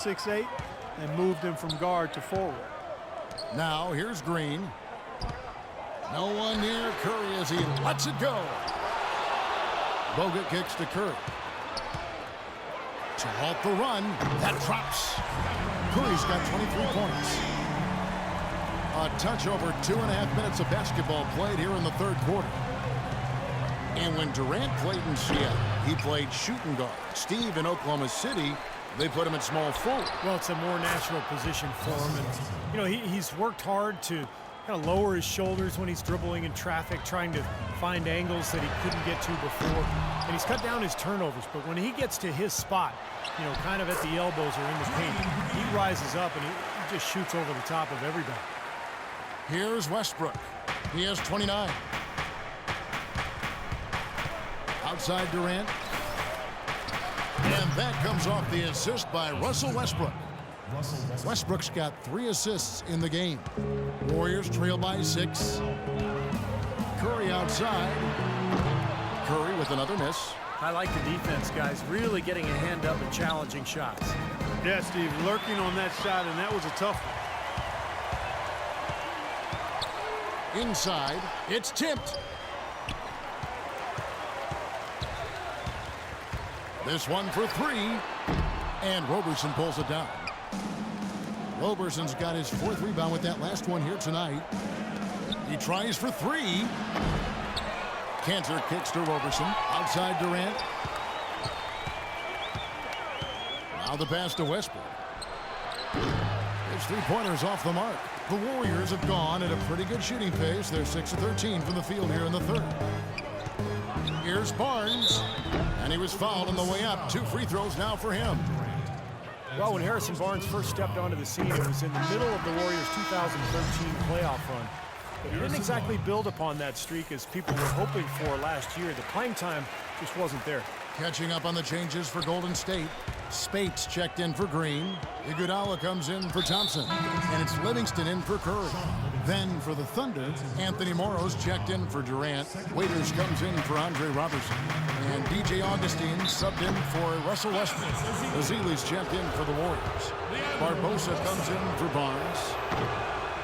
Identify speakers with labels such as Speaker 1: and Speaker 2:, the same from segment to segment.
Speaker 1: 6'8", and moved him from guard to forward.
Speaker 2: Now here's Green. No one near Curry as he lets it go. Bogut kicks to Curry. To halt the run, that drops. Curry's got 23 points. A touch over 2.5 minutes of basketball played here in the third quarter. And when Durant played in Seattle, he played shooting guard. Steve in Oklahoma City, they put him at small forward.
Speaker 3: Well, it's a more natural position for him. And, you know, he's worked hard to kind of lower his shoulders when he's dribbling in traffic, trying to find angles that he couldn't get to before. And he's cut down his turnovers. But when he gets to his spot, you know, kind of at the elbows or in the paint, he rises up and he just shoots over the top of everybody.
Speaker 2: Here's Westbrook. He has 29. Outside Durant. And that comes off the assist by Russell Westbrook. Westbrook's got 3 assists in the game. Warriors trail by 6. Curry outside. Curry with another miss.
Speaker 3: I like the defense, guys. Really getting a hand up and challenging shots.
Speaker 1: Yeah, Steve, lurking on that shot, and that was a tough one.
Speaker 2: Inside, it's tipped. This one for 3, and Roberson pulls it down. Roberson's got his 4th rebound with that last one here tonight. He tries for 3. Cantor kicks to Roberson. Outside Durant. Now the pass to Westbrook. His 3-pointers off the mark. The Warriors have gone at a pretty good shooting pace. They're 6 of 13 from the field here in the third. Here's Barnes. And he was fouled on the way up. 2 free throws now for him.
Speaker 3: Well, when Harrison Barnes first stepped onto the scene, it was in the middle of the Warriors' 2013 playoff run. But he didn't exactly build upon that streak as people were hoping for last year. The playing time just wasn't there.
Speaker 2: Catching up on the changes for Golden State. Spates checked in for Green. Iguodala comes in for Thompson. And it's Livingston in for Curry. Then for the Thunder, Anthony Morrow's checked in for Durant. Waiters comes in for Andre Robertson. And DJ Augustine subbed in for Russell Westbrook. Ezeli's checked in for the Warriors. Barbosa comes in for Barnes.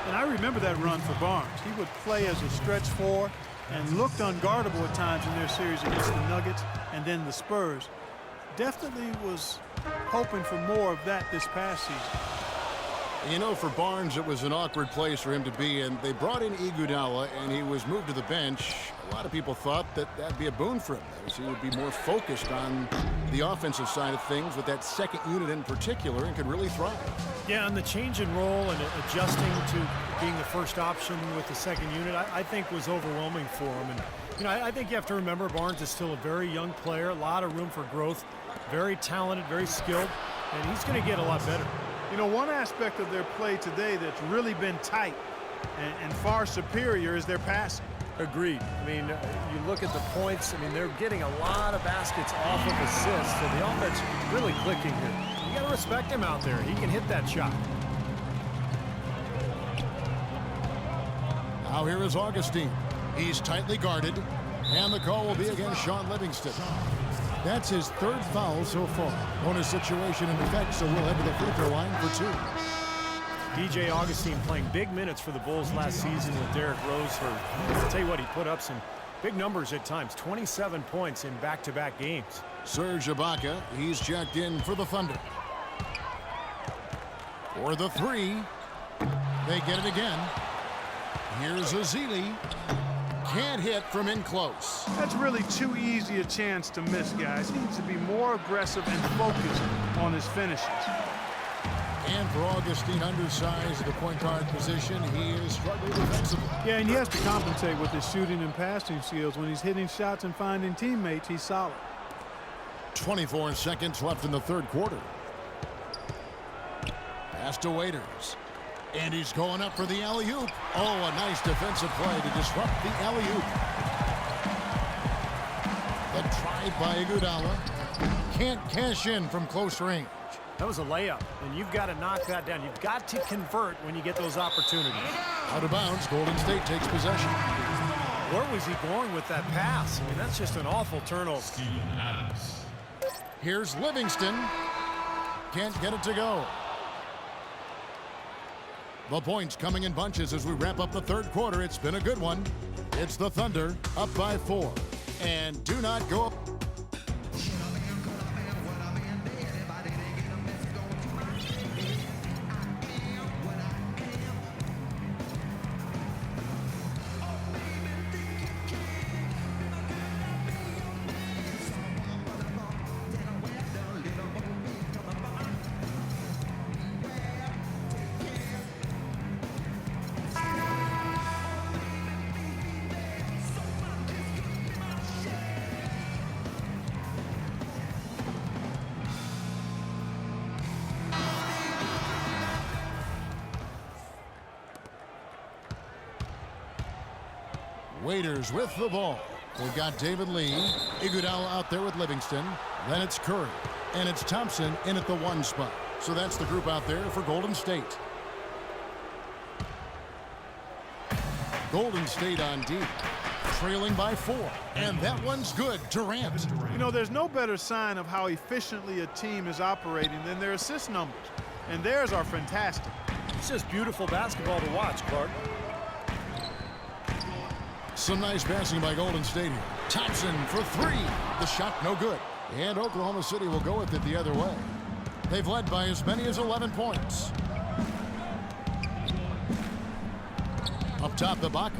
Speaker 1: And I remember that run for Barnes. He would play as a stretch 4 and looked unguardable at times in their series against the Nuggets and then the Spurs. Definitely was hoping for more of that this past season.
Speaker 2: You know, for Barnes, it was an awkward place for him to be, and they brought in Iguodala, and he was moved to the bench. A lot of people thought that that'd be a boon for him, as he would be more focused on the offensive side of things with that second unit in particular and could really thrive.
Speaker 3: Yeah, and the change in role and adjusting to being the first option with the second unit, I think was overwhelming for him. And, you know, I think you have to remember Barnes is still a very young player, a lot of room for growth, very talented, very skilled, and he's going to get a lot better.
Speaker 1: You know, one aspect of their play today that's really been tight and far superior is their passing.
Speaker 3: Agreed. I mean, you look at the points, I mean, they're getting a lot of baskets off of assists, so the offense really clicking here. You got to respect him out there. He can hit that shot.
Speaker 2: Now here is Augustine. He's tightly guarded, and the call will be against Sean Livingston. That's his 3rd foul so far. Bonus situation in effect, so we'll head to the free throw line for 2.
Speaker 3: DJ Augustine playing big minutes for the Bulls last season with Derrick Rose. I'll tell you what, he put up some big numbers at times. 27 points in back-to-back games.
Speaker 2: Serge Ibaka, he's checked in for the Thunder. For the 3. They get it again. Here's Ezeli. Can't hit from in close.
Speaker 1: That's really too easy a chance to miss, guys. He needs to be more aggressive and focused on his finishes.
Speaker 2: And for Augustine, undersized at the point guard position, he is struggling defensively.
Speaker 1: Yeah, and he has to compensate with his shooting and passing skills. When he's hitting shots and finding teammates, he's solid.
Speaker 2: 24 seconds left in the third quarter. Pass to Waiters. And he's going up for the alley-oop. Oh, a nice defensive play to disrupt the alley-oop. The try by Iguodala. Can't cash in from close range.
Speaker 3: That was a layup, and you've got to knock that down. You've got to convert when you get those opportunities.
Speaker 2: Out of bounds, Golden State takes possession.
Speaker 3: Where was he going with that pass? I mean, that's just an awful turnover.
Speaker 2: Here's Livingston. Can't get it to go. The points coming in bunches as we wrap up the third quarter. It's been a good one. It's the Thunder up by 4. And do not go up. Waiters with the ball. They've got David Lee. Iguodala out there with Livingston. Then it's Curry. And it's Thompson in at the 1 spot. So that's the group out there for Golden State. Golden State on D. Trailing by 4. And that one's good. Durant.
Speaker 1: You know, there's no better sign of how efficiently a team is operating than their assist numbers. And theirs are fantastic.
Speaker 3: It's just beautiful basketball to watch, Clark.
Speaker 2: Some nice passing by Golden State here. Thompson for 3. The shot no good. And Oklahoma City will go with it the other way. They've led by as many as 11 points. Up top, Ibaka.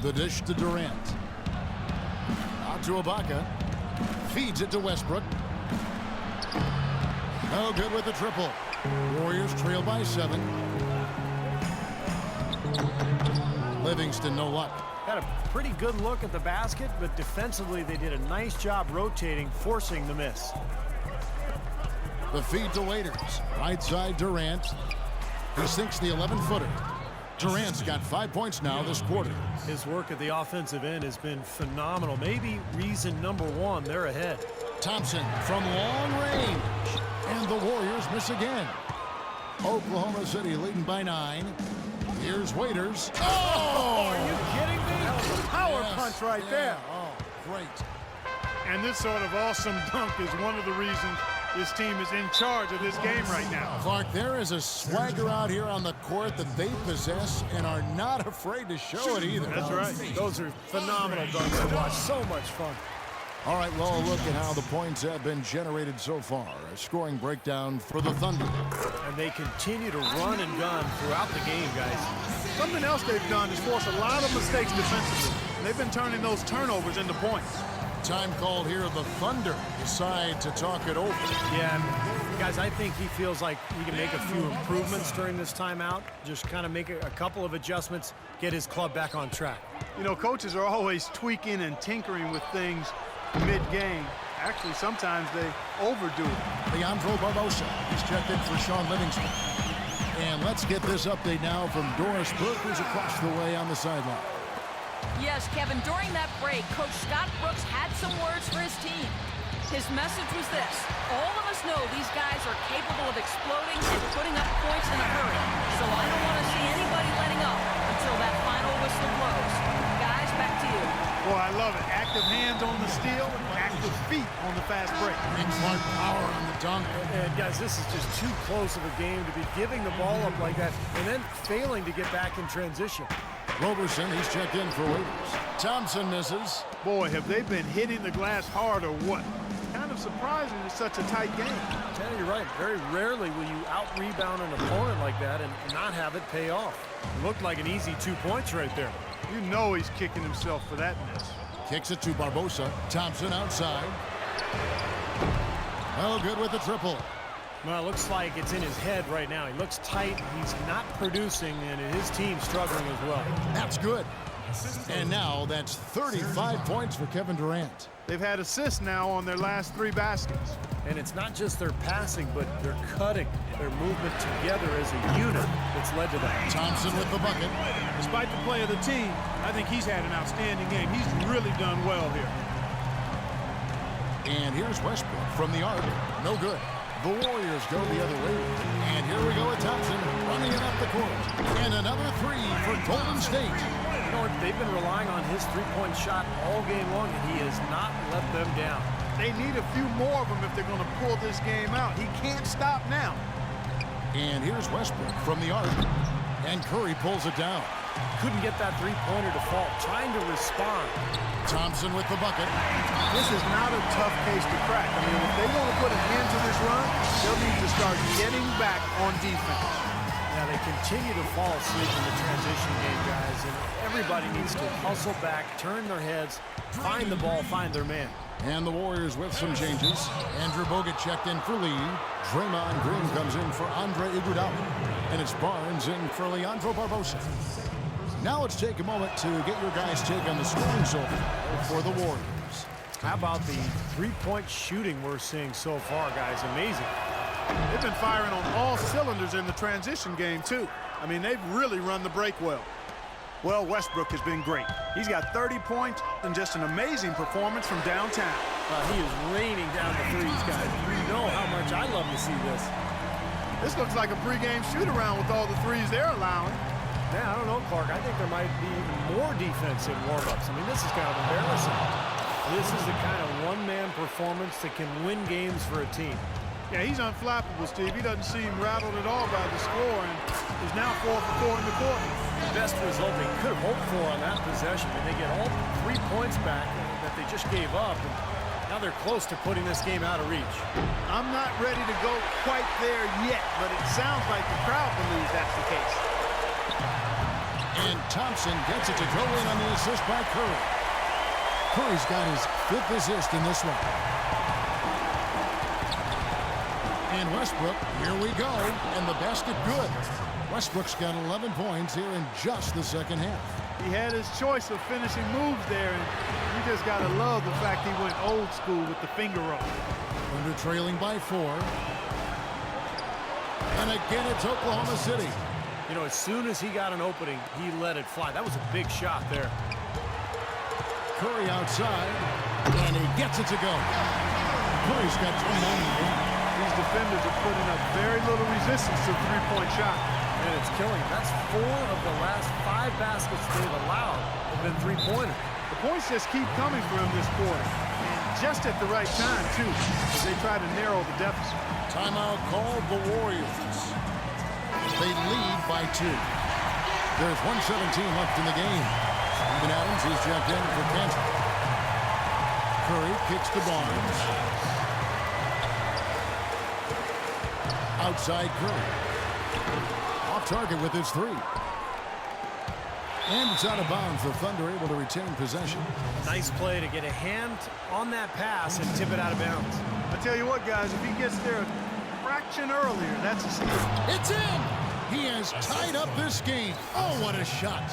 Speaker 2: The dish to Durant. Out to Ibaka. Feeds it to Westbrook. No good with the triple. Warriors trail by 7. Livingston, no luck.
Speaker 3: Had a pretty good look at the basket, but defensively they did a nice job rotating, forcing the miss.
Speaker 2: The feed to Waiters. Right side, Durant. He sinks the 11-footer. Durant's got 5 points now this quarter.
Speaker 3: His work at the offensive end has been phenomenal. Maybe reason number 1, they're ahead.
Speaker 2: Thompson from long range. And the Warriors miss again. Oklahoma City leading by 9. Here's Waiters.
Speaker 3: Oh, are you kidding me?
Speaker 1: That was a power punch right there.
Speaker 2: Oh, great.
Speaker 1: And this sort of awesome dunk is one of the reasons this team is in charge of this game right now.
Speaker 2: Clark, there is a swagger out here on the court that they possess and are not afraid to show it either.
Speaker 1: That's right.
Speaker 3: Those are phenomenal dunks to watch. So much fun.
Speaker 2: All right, well, a look at how the points have been generated so far. A scoring breakdown for the Thunder.
Speaker 3: And they continue to run and gun throughout the game, guys.
Speaker 1: Something else they've done is force a lot of mistakes defensively. They've been turning those turnovers into points.
Speaker 2: Time called here. The Thunder decide to talk it over.
Speaker 3: Yeah, guys, I think he feels like he can make a few improvements during this timeout. Just kind of make a couple of adjustments, get his club back on track.
Speaker 1: You know, coaches are always tweaking and tinkering with things mid-game. Actually, sometimes they overdo it.
Speaker 2: Leandro Barbosa. He's checked in for Sean Livingston. And let's get this update now from Doris Burke, who's across the way on the sideline.
Speaker 4: Yes, Kevin, during that break, Coach Scott Brooks had some words for his team. His message was this: all of us know these guys are capable of exploding and putting up points in a hurry, so I don't want to see anybody letting up until that final whistle blows. Guys, back to you.
Speaker 1: Boy, I love it. Active hands on the steal, active feet on the fast break.
Speaker 2: And Clark power on the dunk.
Speaker 3: And guys, this is just too close of a game to be giving the ball up like that and then failing to get back in transition.
Speaker 2: Roberson, he's checked in for Waiters. Thompson misses.
Speaker 1: Boy, have they been hitting the glass hard or what? Kind of surprising it's such a tight game.
Speaker 3: Tanner, you're right. Very rarely will you out-rebound an opponent like that and not have it pay off. It looked like an easy 2 points right there.
Speaker 1: You know he's kicking himself for that miss.
Speaker 2: Kicks it to Barbosa. Thompson outside. Oh, good with the triple.
Speaker 3: Well, it looks like it's in his head right now. He looks tight. He's not producing, and his team's struggling as well.
Speaker 2: That's good. And now that's 35 points for Kevin Durant.
Speaker 1: They've had assists now on their last 3 baskets.
Speaker 3: And it's not just their passing, but their cutting, their movement together as a unit that's led to that.
Speaker 2: Thompson with the bucket.
Speaker 1: Despite the play of the team, I think he's had an outstanding game. He's really done well here.
Speaker 2: And here's Westbrook from the arc. No good. The Warriors go the other way. And here we go with Thompson running it up the court. And another 3 for Golden State.
Speaker 3: You know what? They've been relying on his three-point shot all game long, and he has not let them down.
Speaker 1: They need a few more of them if they're going to pull this game out. He can't stop now.
Speaker 2: And here's Westbrook from the arc. And Curry pulls it down.
Speaker 3: Couldn't get that three-pointer to fall. Trying to respond.
Speaker 2: Thompson with the bucket.
Speaker 1: This is not a tough case to crack. I mean, if they want to put an end to this run, they'll need to start getting back on defense.
Speaker 3: Yeah, they continue to fall asleep in the transition game, guys, and everybody needs to hustle back, turn their heads, find the ball, find their man.
Speaker 2: And the Warriors with some changes. Andrew Bogut checked in for Lee. Draymond Green comes in for Andre Iguodala. And it's Barnes in for Leandro Barbosa. Now let's take a moment to get your guys' take on the scoring so far for the Warriors.
Speaker 3: How about the three-point shooting we're seeing so far, guys? Amazing.
Speaker 1: They've been firing on all cylinders in the transition game, too. I mean, they've really run the break well. Well, Westbrook has been great. He's got 30 points and just an amazing performance from downtown.
Speaker 3: He is raining down the threes, guys. You know how much I love to see this.
Speaker 1: This looks like a pregame shoot-around with all the threes they're allowing.
Speaker 3: Yeah, I don't know, Clark. I think there might be even more defense in warm-ups. I mean, this is kind of embarrassing. This is the kind of one-man performance that can win games for a team.
Speaker 1: Yeah, he's unflappable, Steve. He doesn't seem rattled at all by the score, and is now 4 for 4 in the quarter.
Speaker 3: Best result they could have hoped for on that possession. I mean, they get all 3 points back that they just gave up, and now they're close to putting this game out of reach.
Speaker 1: I'm not ready to go quite there yet, but it sounds like the crowd believes that's the case.
Speaker 2: And Thompson gets it to go in on the assist by Curry. Curry's got his 5th assist in this one. And Westbrook, here we go, and the basket good. Westbrook's got 11 points here in just the second half.
Speaker 1: He had his choice of finishing moves there, and you just got to love the fact he went old school with the finger roll.
Speaker 2: Under trailing by 4. And again, it's Oklahoma City.
Speaker 3: You know, as soon as he got an opening, he let it fly. That was a big shot there.
Speaker 2: Curry outside, and he gets it to go. Curry's got 29 in the game.
Speaker 1: These defenders are putting up very little resistance to a three-point shot.
Speaker 3: And it's killing. That's 4 of the last 5 baskets they've allowed have been three-pointers.
Speaker 1: The points just keep coming for him this quarter. And just at the right time, too, as they try to narrow the deficit.
Speaker 2: Timeout called the Warriors. They lead by 2. There's 1:17 left in the game. Steven Adams is checked in for Kansas. Curry kicks to Barnes. Outside Curry. Off target with his 3. And it's out of bounds. The Thunder able to retain possession.
Speaker 3: Nice play to get a hand on that pass and tip it out of bounds.
Speaker 1: I tell you what, guys, if he gets there a fraction earlier, that's a steal.
Speaker 2: It's in! He has tied up this game. Oh, what a shot.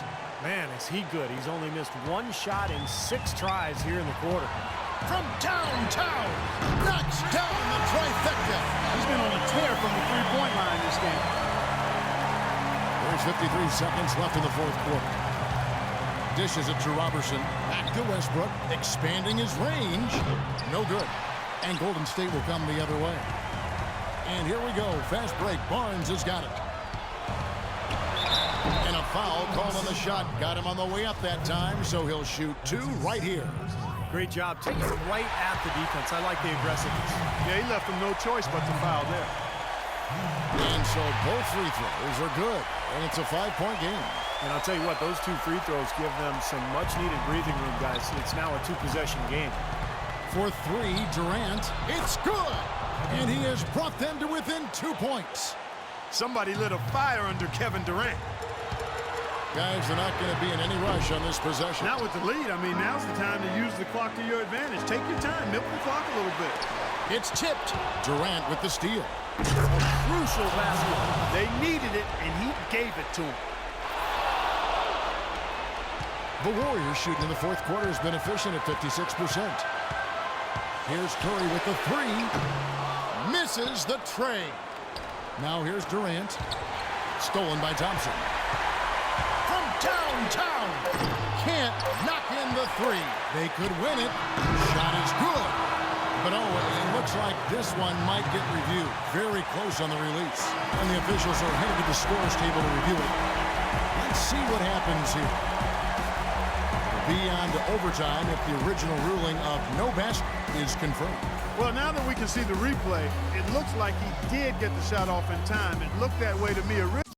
Speaker 3: Man, is he good. He's only missed 1 shot in 6 tries here in the quarter.
Speaker 2: From downtown, knocks down the trifecta.
Speaker 1: He's been on a tear from the three-point line this game.
Speaker 2: There's 53 seconds left in the 4th quarter. Dishes it to Robertson. Back to Westbrook, expanding his range. No good. And Golden State will come the other way. And here we go. Fast break. Barnes has got it. And a foul called on the shot. Got him on the way up that time, so he'll shoot 2 right here.
Speaker 3: Great job. Take it right at the defense. I like the aggressiveness.
Speaker 1: Yeah, he left him no choice but to foul there.
Speaker 2: And so both free throws are good. And it's a 5-point game.
Speaker 3: And I'll tell you what, those 2 free throws give them some much-needed breathing room, guys. It's now a 2-possession game.
Speaker 2: For 3, Durant. It's good! And he has brought them to within 2 points.
Speaker 1: Somebody lit a fire under Kevin Durant.
Speaker 2: Guys, they're not going to be in any rush on this possession.
Speaker 1: Not with the lead. I mean, now's the time to use the clock to your advantage. Take your time. Milk the clock a little bit.
Speaker 2: It's tipped. Durant with the steal.
Speaker 1: A crucial basket. They needed it, and he gave it to them.
Speaker 2: The Warriors shooting in the 4th quarter has been efficient at 56%. Here's Curry with the 3. Misses the tray. Now here's Durant. Stolen by Thompson. From downtown. Can't knock in the 3. They could win it. Shot is good. But oh, it looks like this one might get reviewed. Very close on the release. And the officials are headed to the scores table to review it. Let's see what happens here. be on to overtime if the original ruling of no basket is confirmed.
Speaker 1: Well, now that we can see the replay, it looks like he did get the shot off in time. It looked that way to me originally.